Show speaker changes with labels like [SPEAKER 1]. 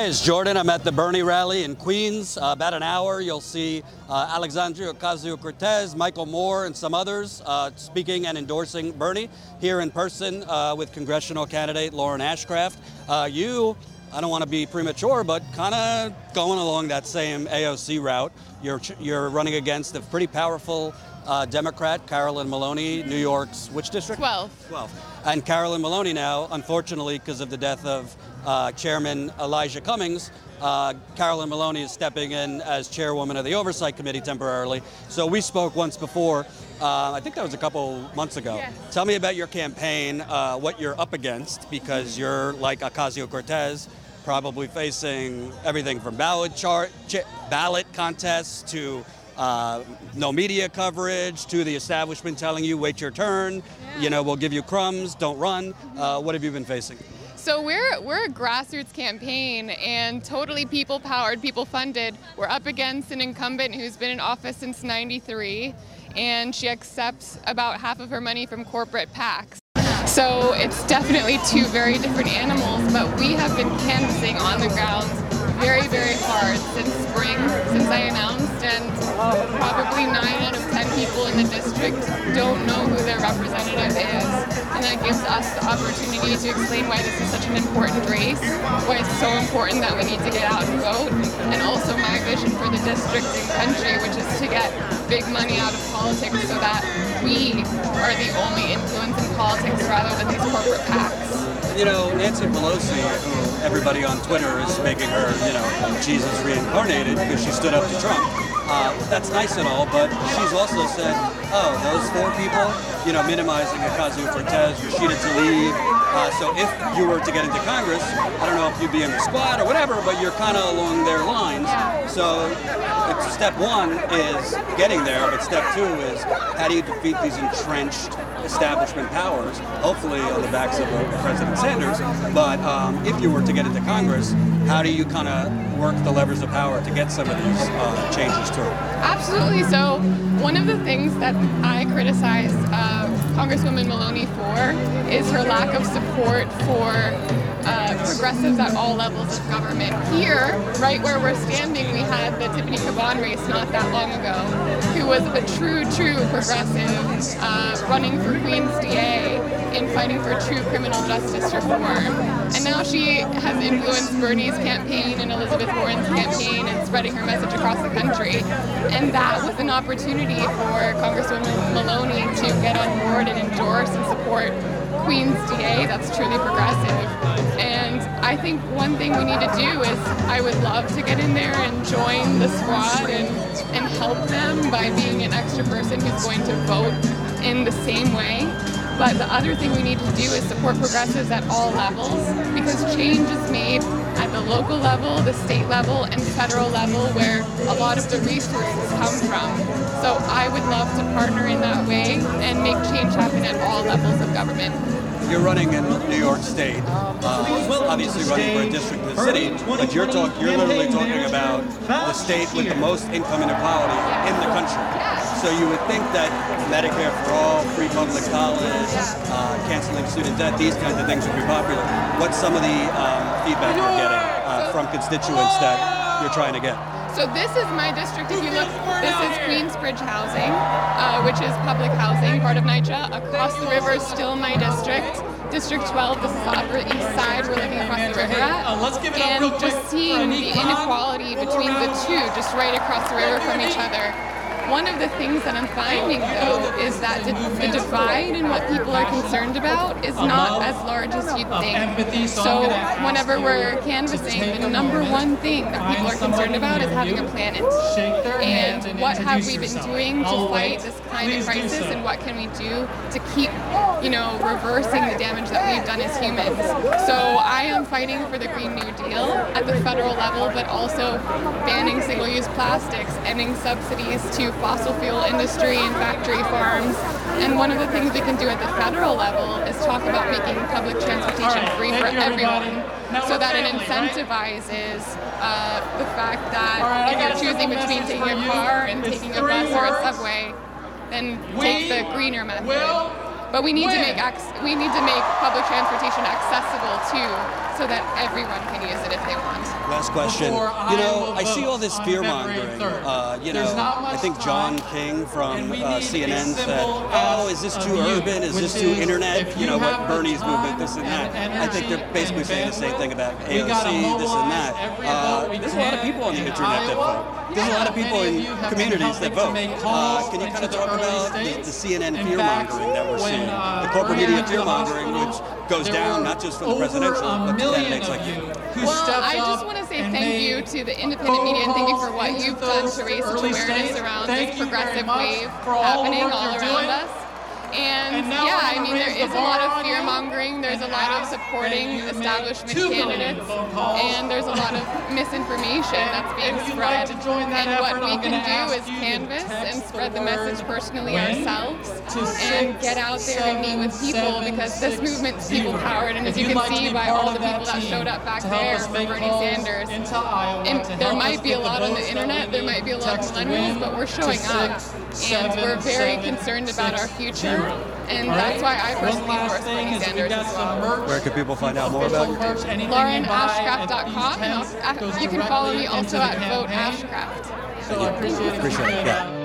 [SPEAKER 1] it's Jordan. I'm at the Bernie rally in Queens. About an hour, you'll see Alexandria Ocasio-Cortez, Michael Moore, and some others speaking and endorsing Bernie here in person with congressional candidate Lauren Ashcraft. I don't want to be premature, but kind of going along that same AOC route. You're running against a pretty powerful Democrat, Carolyn Maloney, New York's which district?
[SPEAKER 2] 12.
[SPEAKER 1] And Carolyn Maloney now, unfortunately, because of the death of Chairman Elijah Cummings, Carolyn Maloney is stepping in as chairwoman of the Oversight Committee temporarily. So we spoke once before. I think that was a couple months ago.
[SPEAKER 2] Yeah.
[SPEAKER 1] Tell me about your campaign, what you're up against, because you're like Ocasio-Cortez, probably facing everything from ballot contests to no media coverage, to the establishment telling you, wait your turn, we'll give you crumbs, don't run. What have you been facing?
[SPEAKER 2] So we're a grassroots campaign and totally people-powered, people-funded. We're up against an incumbent who's been in office since '93, and she accepts about half of her money from corporate PACs. So it's definitely two very different animals, but we have been canvassing on the ground very, very hard since spring, since I announced, and probably 9 out of 10 people in the district don't know who their representative is. And that gives us the opportunity to explain why this is such an important race, why it's so important that we need to get out and vote, and also my vision for the district and country, which is to get big money out of politics so that we are the only influence in politics rather than these corporate PACs.
[SPEAKER 1] Nancy Pelosi, who everybody on Twitter is making her, Jesus reincarnated because she stood up to Trump. That's nice and all, but she's also said, those 4 people, minimizing Ocasio-Cortez, Rashida Tlaib. So if you were to get into Congress, I don't know if you'd be in the squad or whatever, but you're kind of along their lines. So step 1 is getting there, but step 2 is how do you defeat these entrenched establishment powers, hopefully on the backs of President Sanders. But if you were to get into Congress, how do you kind of work the levers of power to get some of these changes through?
[SPEAKER 2] Absolutely. So one of the things that I criticize Congresswoman Maloney for is her lack of support for progressives at all levels of government. Here, right where we're standing, we had the Tiffany Caban race not that long ago, who was a true progressive running for Queen's DA and fighting for true criminal justice reform. And now she has influenced Bernie's campaign and Elizabeth Warren's campaign and spreading her message across the country. And that was an opportunity for Congresswoman Maloney to get on board and endorse and support Queen's DA that's truly progressive. And I think one thing we need to do is I would love to get in there and join the squad and help them by being an extra person who's going to vote in the same way. But the other thing we need to do is support progressives at all levels, because change is made at the local level, the state level, and federal level, where a lot of the resources come from. So I would love to partner in that way and make change happen at all levels of government.
[SPEAKER 1] You're running in New York State, obviously running for a district in the city, but you're literally talking about the state with the most income inequality in the country. So you would think that Medicare for all, free public college, canceling student debt, these kinds of things would be popular. What's some of the feedback you're getting from constituents that you're trying to get?
[SPEAKER 2] So this is my district. If you look, this is Queensbridge Housing, which is public housing, part of NYCHA. Across the river is still my district. District 12, this is the Upper East Side we're looking across the river at. And just seeing the inequality between the two, just right across the river from each other. One of the things that I'm finding, though, is that the divide in what people are concerned about is not as large as you'd think. So whenever we're canvassing, the number one thing that people are concerned about is having a planet. And what have we been doing to fight this climate crisis, and what can we do to keep, reversing the damage that we've done as humans? So I am fighting for the Green New Deal at the federal level, but also banning single-use plastics, ending subsidies to fossil fuel industry and factory farms. And one of the things we can do at the federal level is talk about making public transportation free for everyone, so that it incentivizes the fact that if you're choosing between taking a car and taking a bus or a subway, then take the greener method. But we need to make public transportation accessible to so that everyone can use it if they want.
[SPEAKER 1] Last question. I see all this fear-mongering. I think John King from CNN said, oh, is this too urban? Is this too internet? What Bernie's movement, this and that. I think they're basically saying the same thing about AOC, this and that. There's a lot of people on the internet that vote. There's a lot of people in communities that vote. Can you kind of talk about the CNN fear-mongering that we're seeing? The corporate media fear-mongering, which goes down not just for the presidential, but to candidates like you.
[SPEAKER 2] Well, I just want to say thank you to the independent media and thank you for what you've done to raise such awareness around this progressive wave happening all around us. And there is a lot of fear-mongering, there's a lot of supporting establishment candidates, and there's a lot of misinformation that's being spread. And what we can do is canvass and spread the message personally ourselves and get out there and meet with people, because this movement's people-powered, and as you can see by all the people that showed up back there for Bernie Sanders, and there might be a lot on the internet, there might be a lot of millennials, but we're showing up, and we're very concerned about our future. And that's why I personally endorse Bernie Sanders as well.
[SPEAKER 1] Where can people find out more about you?
[SPEAKER 2] LaurenAshcraft.com, and you can follow me also at Vote Ashcraft.
[SPEAKER 1] Appreciate it. Yeah.